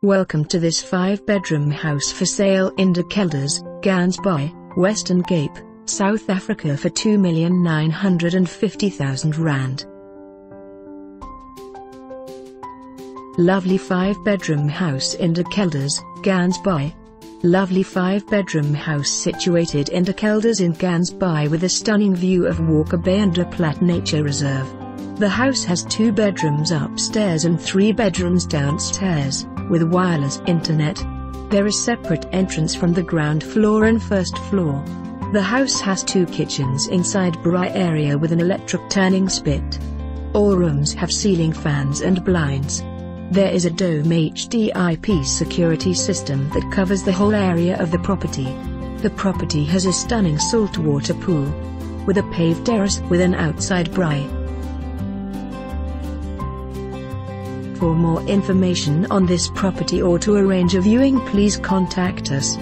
Welcome to this 5-bedroom house for sale in De Kelders, Gansbaai, Western Cape, South Africa for R2,950,000. Lovely 5-bedroom house in De Kelders, Gansbaai. Lovely 5-bedroom house situated in De Kelders in Gansbaai with a stunning view of Walker Bay and De Plat Nature Reserve. The house has 2 bedrooms upstairs and 3 bedrooms downstairs, with wireless internet. There is separate entrance from the ground floor and first floor. The house has 2 kitchens inside braai area with an electric turning spit. All rooms have ceiling fans and blinds. There is a Dome HDIP security system that covers the whole area of the property. The property has a stunning saltwater pool, with a paved terrace with an outside braai. For more information on this property or to arrange a viewing, please contact us.